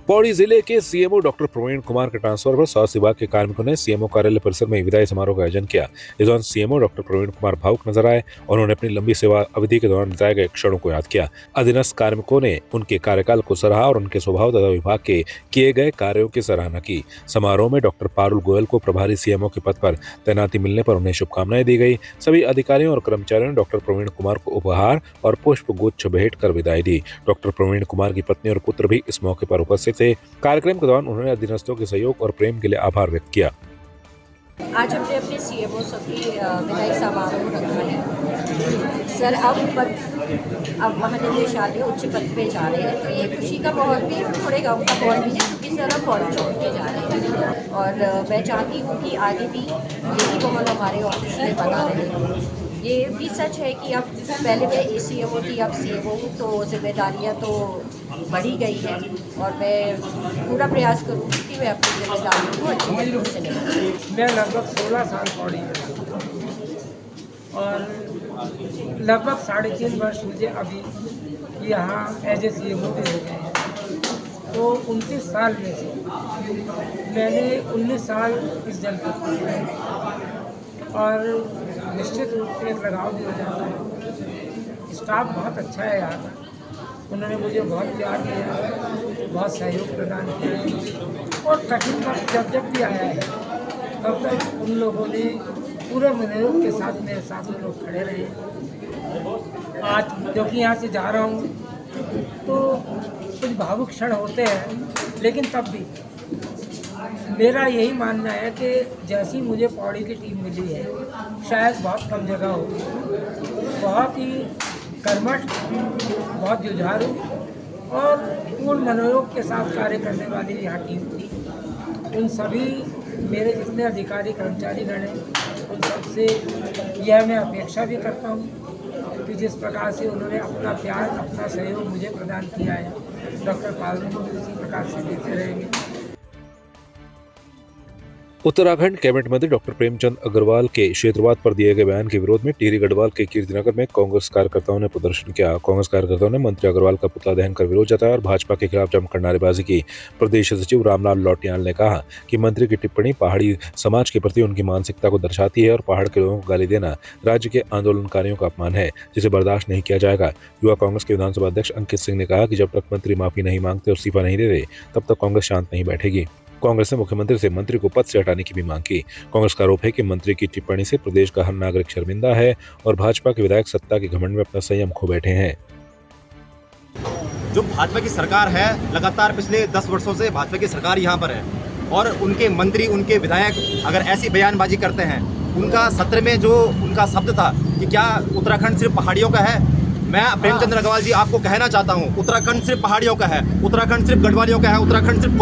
पौड़ी जिले के CMO doctor Praveen Kumar के ट्रांसफर पर स्वास्थ्य विभाग के कार्मिकों ने सीएमओ कार्यालय परिसर में विदाई समारोह का आयोजन किया। इस दौरान सीएमओ डॉक्टर प्रवीण कुमार भावुक नजर आए और उन्होंने अपनी लंबी सेवा अवधि के दौरान बिताए गए क्षणों को याद किया। अधीनस्थ कार्मिकों ने उनके कार्यकाल को सराहा और उनके स्वभाव तथा विभाग के किए गए कार्यों की सराहना की। समारोह में डॉक्टर पारुल गोयल को प्रभारी सीएमओ के पद पर तैनाती मिलने पर उन्हें शुभकामनाएं दी गई। सभी अधिकारियों और कर्मचारियों ने डॉक्टर प्रवीण कुमार को उपहार और पुष्प गुच्छ भेंट कर विदाई दी। डॉक्टर प्रवीण कुमार की पत्नी और पुत्र भी इस मौके पर उपस्थित थे। कार्यक्रम के दौरान उन्होंने अधीनस्थों के सहयोग और प्रेम के लिए आभार व्यक्त किया। आज हमने अपने सीएमओ की विदाई समारोह रखा है। सर अब महानिदेशालय उच्च पद पे जा रहे हैं, तो ये खुशी का माहौल भी है, थोड़े गम का माहौल भी है, क्योंकि सर अब पौड़ी छोड़ के जा रहे हैं। और मैं चाहती हूँ कि आगे भी यही माहौल हमारे ऑफिस में बना रहे। ये भी सच है कि अब पहले मैं सीएमओ थी, अब सीएमओ हूँ, तो जिम्मेदारियाँ तो बढ़ी गई है और मैं पूरा प्रयास करूँगी कि मैं अपनी जिम्मेदारियों को अच्छी तरीके से निभाऊँ। मैं लगभग 16 साल पौड़ी है और लगभग 3.5 वर्ष मुझे अभी यहाँ एज ए सीएमओ भी हो गए हैं। तो 29 साल में से मैंने 19 साल इस जनपद में रहे और निश्चित रूप से एक लगाव भी हो जाता है। स्टाफ बहुत अच्छा है यहाँ का, उन्होंने मुझे बहुत प्यार दिया, बहुत सहयोग प्रदान किया और कठिन वक्त जब भी आया है तब तक उन लोगों ने पूरे मनोयोग के साथ मेरे साथ में लोग खड़े रहे। आज क्योंकि यहाँ से जा रहा हूँ तो कुछ भावुक क्षण होते हैं, लेकिन तब भी मेरा यही मानना है कि जैसी मुझे पौड़ी की टीम मिली है, शायद बहुत कम जगह होगी। बहुत ही कर्मठ, बहुत जुझारू और पूर्ण मनोयोग के साथ कार्य करने वाली यहाँ टीम थी। उन सभी मेरे जितने अधिकारी कर्मचारी गण हैं, उन सबसे यह मैं अपेक्षा भी करता हूँ कि जिस प्रकार से उन्होंने अपना प्यार, अपना सहयोग मुझे प्रदान किया है, डॉक्टर पारुल को भी उसी प्रकार से देते रहेंगे। उत्तराखंड कैबिनेट मंत्री डॉक्टर प्रेमचंद अग्रवाल के क्षेत्रवाद पर दिए गए बयान के विरोध में टिहरी गढ़वाल के कीर्तिनगर में कांग्रेस कार्यकर्ताओं ने प्रदर्शन किया। कांग्रेस कार्यकर्ताओं ने मंत्री अग्रवाल का पुतला दहन कर विरोध जताया और भाजपा के खिलाफ जमकर नारेबाजी की। प्रदेश सचिव रामलाल लौटियाल ने कहा कि मंत्री की टिप्पणी पहाड़ी समाज के प्रति उनकी मानसिकता को दर्शाती है और पहाड़ के लोगों को गाली देना राज्य के आंदोलनकारियों का अपमान है, जिसे बर्दाश्त नहीं किया जाएगा। युवा कांग्रेस के विधानसभा अध्यक्ष अंकित सिंह ने कहा कि जब तक मंत्री माफी नहीं मांगते और इस्तीफा नहीं देते तब तक कांग्रेस शांत नहीं बैठेगी। कांग्रेस ने मुख्यमंत्री से मंत्री को पद से हटाने की भी मांग की। कांग्रेस का आरोप है कि मंत्री की टिप्पणी से प्रदेश का हर नागरिक शर्मिंदा है और भाजपा के विधायक सत्ता के घमंड में अपना संयम खो बैठे हैं। जो भाजपा की सरकार है, लगातार पिछले 10 वर्षों से भाजपा की सरकार यहाँ पर है और उनके मंत्री, उनके विधायक अगर ऐसी बयानबाजी करते हैं, उनका सत्र में जो उनका शब्द था कि क्या उत्तराखंड सिर्फ पहाड़ियों का है, मैं प्रेमचंद अग्रवाल जी आपको कहना चाहता हूं, उत्तराखंड सिर्फ पहाड़ियों का है, उत्तराखंड सिर्फ गढ़वालियों का है, उत्तराखंड सिर्फ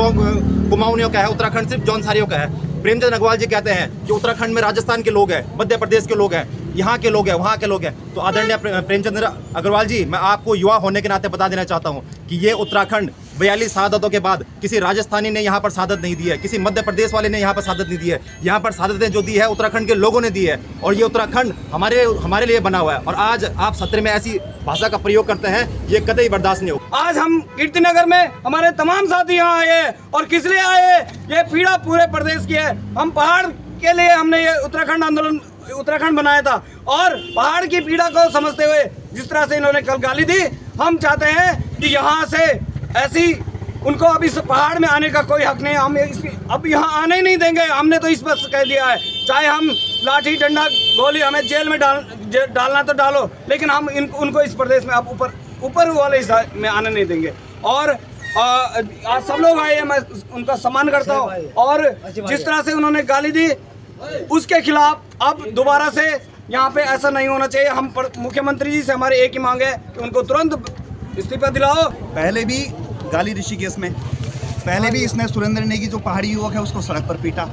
कुमाऊनियों का है, उत्तराखंड सिर्फ जौनसारियों का है। प्रेमचंद अग्रवाल जी कहते हैं कि उत्तराखंड में राजस्थान के लोग हैं, मध्य प्रदेश के लोग हैं, यहाँ के लोग हैं, वहाँ के लोग हैं। तो आदरणीय प्रेमचंद अग्रवाल जी, मैं आपको युवा होने के नाते बता देना चाहता हूँ कि ये उत्तराखंड 42 शहादतों के बाद किसी राजस्थानी ने यहाँ पर शहादत नहीं दी है, किसी मध्य प्रदेश वाले ने यहाँ पर शहादत नहीं दी है। यहाँ पर शहादतें जो दी है उत्तराखंड के लोगों ने दी है और ये उत्तराखंड हमारे लिए बना हुआ है। और आज आप सत्र में ऐसी भाषा का प्रयोग करते हैं, ये कतई बर्दाश्त नहीं होगा। आज हम कीर्तिनगर में हमारे तमाम साथी यहाँ आए हैं और किस लिए आए हैं, ये पीड़ा पूरे प्रदेश की है। हम पहाड़ के लिए हमने ये उत्तराखंड आंदोलन, उत्तराखंड बनाया था और पहाड़ की पीड़ा को समझते हुए जिस तरह से इन्होंने कल गाली दी, हम चाहते हैं कि यहाँ से ऐसी उनको अब इस पहाड़ में आने का कोई हक नहीं। हम अब यहाँ आने ही नहीं देंगे। हमने तो इस बस कह दिया है, चाहे हम लाठी डंडा गोली हमें जेल में डालना तो डालो, लेकिन हम उनको इस प्रदेश में अब ऊपर वाले हिस्से में आने नहीं देंगे। और आज सब लोग आए हैं, मैं उनका सम्मान करता हूँ और जिस तरह से उन्होंने गाली दी उसके खिलाफ अब दोबारा से यहाँ पे ऐसा नहीं होना चाहिए। हम मुख्यमंत्री जी से हमारी एक ही मांग है कि उनको तुरंत इस्तीफा दिलाओ। पहले भी गाली ऋषिकेश में, पहले भी इसने सुरेंद्र नेगी जो पहाड़ी युवक है उसको सड़क पर पीटा,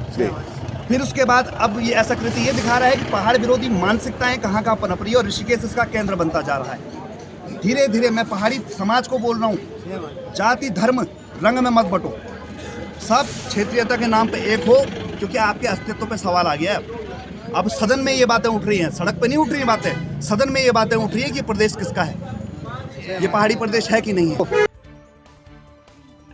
फिर उसके बाद अब ये ऐसा कृत्य ये दिखा रहा है कि पहाड़ विरोधी मानसिकताएं कहाँ कहाँ पनप रही है और ऋषिकेश इसका केंद्र बनता जा रहा है। धीरे धीरे मैं पहाड़ी समाज को बोल रहा हूँ, जाति धर्म रंग में मत बटो, सब क्षेत्रीयता के नाम पे एक हो, क्योंकि आपके अस्तित्व पे सवाल आ गया है। अब सदन में ये बातें उठ रही हैं, सड़क पे नहीं उठ रही बातें, सदन में ये बातें उठ रही है कि प्रदेश किसका है, ये पहाड़ी प्रदेश है कि नहीं है।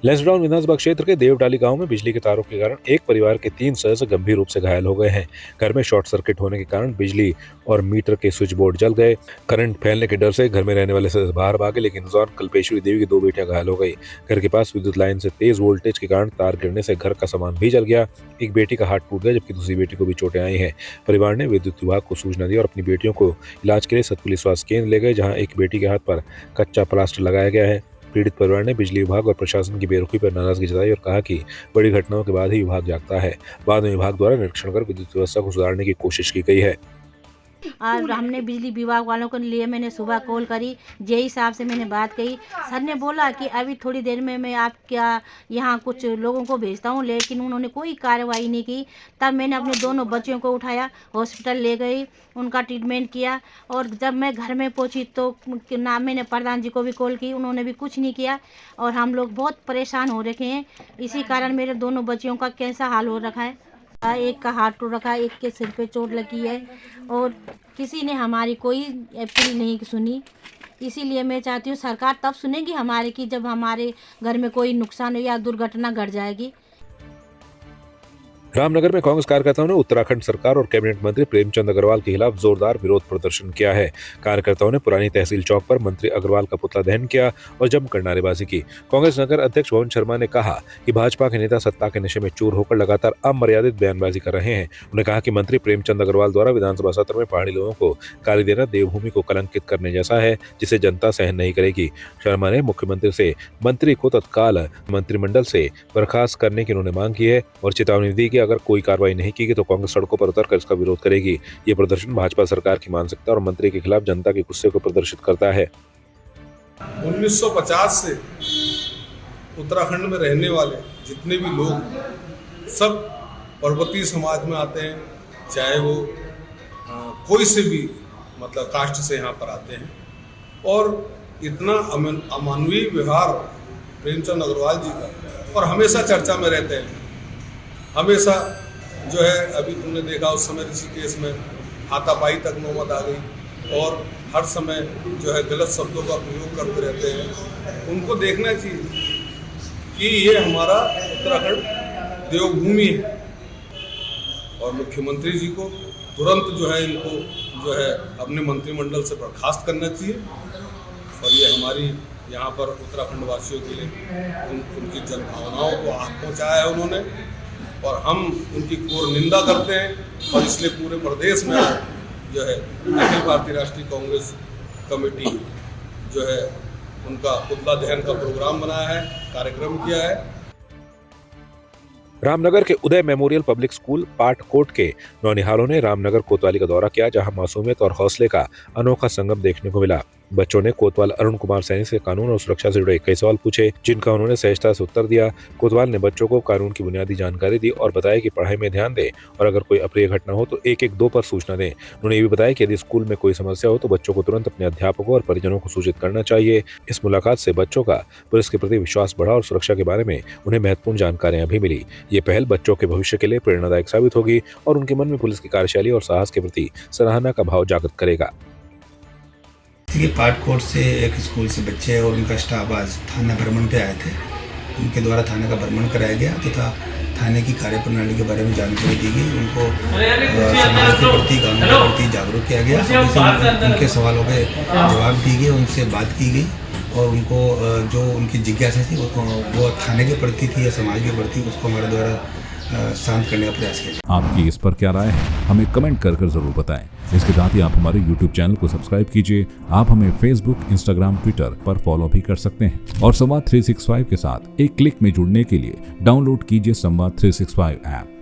लैंसडाउन विधानसभा क्षेत्र के देवडाली गांव में बिजली के तारों के कारण एक परिवार के 3 सदस्य गंभीर रूप से घायल हो गए हैं। घर में शॉर्ट सर्किट होने के कारण बिजली और मीटर के स्विच बोर्ड जल गए। करंट फैलने के डर से घर में रहने वाले सदस्य बाहर भागे, लेकिन इस दौरान कल्पेश्वरी देवी की 2 बेटियां घायल हो गई। घर के पास विद्युत लाइन से तेज वोल्टेज के कारण तार गिरने से घर का सामान भी जल गया। एक बेटी का हाथ टूट गया, जबकि दूसरी बेटी को भी चोटें आई हैं। परिवार ने विद्युत विभाग को सूचना दी और अपनी बेटियों को इलाज के लिए सतपुली स्वास्थ्य केंद्र ले गए, जहां एक बेटी के हाथ पर कच्चा प्लास्टर लगाया गया है। पीड़ित परिवार ने बिजली विभाग और प्रशासन की बेरुखी पर नाराजगी जताई और कहा कि बड़ी घटनाओं के बाद ही विभाग जागता है। बाद में विभाग द्वारा निरीक्षण कर विद्युत व्यवस्था को सुधारने की कोशिश की गई है। और हमने बिजली विभाग वालों के लिए मैंने सुबह कॉल करी, जेई साहब से मैंने बात कही। सर ने बोला कि अभी थोड़ी देर में मैं आपका यहाँ कुछ लोगों को भेजता हूँ, लेकिन उन्होंने कोई कार्रवाई नहीं की। तब मैंने अपने दोनों बच्चियों को उठाया, हॉस्पिटल ले गई, उनका ट्रीटमेंट किया। और जब मैं घर में पहुँची तो ना मैंने प्रधान जी को भी कॉल की, उन्होंने भी कुछ नहीं किया। और हम लोग बहुत परेशान हो रखे हैं। इसी कारण मेरे दोनों बच्चियों का कैसा हाल हो रखा है। एक का हाथ टूट रखा है, एक के सिर पे चोट लगी है और किसी ने हमारी कोई अपील नहीं सुनी। इसीलिए मैं चाहती हूँ सरकार तब सुनेगी हमारे की जब हमारे घर में कोई नुकसान या दुर्घटना घट जाएगी। रामनगर में कांग्रेस कार्यकर्ताओं ने उत्तराखंड सरकार और कैबिनेट मंत्री प्रेमचंद अग्रवाल के खिलाफ जोरदार विरोध प्रदर्शन किया है। कार्यकर्ताओं ने पुरानी तहसील चौक पर मंत्री अग्रवाल का पुतला दहन किया और जमकर नारेबाजी की। कांग्रेस नगर अध्यक्ष भवन शर्मा ने कहा कि भाजपा के नेता सत्ता के नशे में चूर होकर लगातार अमर्यादित बयानबाजी कर रहे हैं। उन्होंने कहा कि मंत्री प्रेमचंद अग्रवाल द्वारा विधानसभा सत्र में पहाड़ी लोगों को गाली देना देवभूमि को कलंकित करने जैसा है, जिसे जनता सहन नहीं करेगी। शर्मा ने मुख्यमंत्री से मंत्री को तत्काल मंत्रिमंडल से बर्खास्त करने की उन्होंने मांग की है और चेतावनी दी कि अगर कोई कार्रवाई नहीं की गई तो कांग्रेस सड़कों पर उतरकर इसका विरोध करेगी। ये प्रदर्शन भाजपा सरकार की मानसिकता और मंत्री के खिलाफ जनता के गुस्से को प्रदर्शित करता है। 1950 से उत्तराखंड में रहने वाले जितने भी लोग सब पर्वतीय समाज में आते हैं, चाहे वो कोई से भी मतलब कास्ट से यहाँ पर आते हैं। और इतना अमानवीय व्यवहार प्रेमचंद अग्रवाल जी का और हमेशा चर्चा में रहते हैं। हमेशा जो है अभी तुमने देखा उस समय ऋषिकेश में हाथापाई तक नौबत आ गई और हर समय जो है गलत शब्दों का प्रयोग करते रहते हैं। उनको देखना चाहिए कि ये हमारा उत्तराखंड देवभूमि है और मुख्यमंत्री जी को तुरंत जो है इनको जो है अपने मंत्रिमंडल से बर्खास्त करना चाहिए। और ये हमारी यहाँ पर उत्तराखंड वासियों के लिए उनकी जनभावनाओं को आग पहुँचाया है उन्होंने और हम उनकी घोर निंदा करते हैं। और इसलिए पूरे प्रदेश में जो है अखिल भारतीय राष्ट्रीय कांग्रेस कमेटी जो है उनका पुतला दहन का प्रोग्राम बनाया है, कार्यक्रम किया है। रामनगर के उदय मेमोरियल पब्लिक स्कूल पाटकोट के नौनिहालों ने रामनगर कोतवाली का दौरा किया, जहां मासूमियत और हौसले का अनोखा संगम देखने को मिला। बच्चों ने कोतवाल अरुण कुमार सैनी से कानून और सुरक्षा से जुड़े कई सवाल पूछे, जिनका उन्होंने सहजता से उत्तर दिया। कोतवाल ने बच्चों को कानून की बुनियादी जानकारी दी और बताया कि पढ़ाई में ध्यान दें और अगर कोई अप्रिय घटना हो तो 112 पर सूचना दें। उन्होंने ये भी बताया कि यदि स्कूल में कोई समस्या हो तो बच्चों को तुरंत अपने अध्यापकों और परिजनों को सूचित करना चाहिए। इस मुलाकात से बच्चों का पुलिस के प्रति विश्वास बढ़ा और सुरक्षा के बारे में उन्हें महत्वपूर्ण जानकारियां भी मिली। ये पहल बच्चों के भविष्य के लिए प्रेरणादायक साबित होगी और उनके मन में पुलिस की कार्यशैली और साहस के प्रति सराहना का भाव जागृत करेगा। देखिए, पाटकोट से एक स्कूल से बच्चे और उनका स्टाफ आज थाना भ्रमण पे आए थे। उनके द्वारा थाने का भ्रमण कराया गया तथा थाने की कार्यप्रणाली के बारे में जानकारी दी गई। उनको समाज के प्रति, कानून के प्रति जागरूक किया गया। उनके सवालों के जवाब दिए गए, उनसे बात की गई और उनको जो उनकी जिज्ञासा थी वो थाने के प्रति थी या समाज के प्रति, उसको हमारे द्वारा शांत करने का प्रयास किया। आपकी इस पर क्या राय है, हमें कमेंट कर जरूर बताएं। इसके साथ ही आप हमारे YouTube चैनल को सब्सक्राइब कीजिए। आप हमें Facebook, Instagram, Twitter पर फॉलो भी कर सकते हैं और संवाद 365 के साथ एक क्लिक में जुड़ने के लिए डाउनलोड कीजिए संवाद 365 ऐप।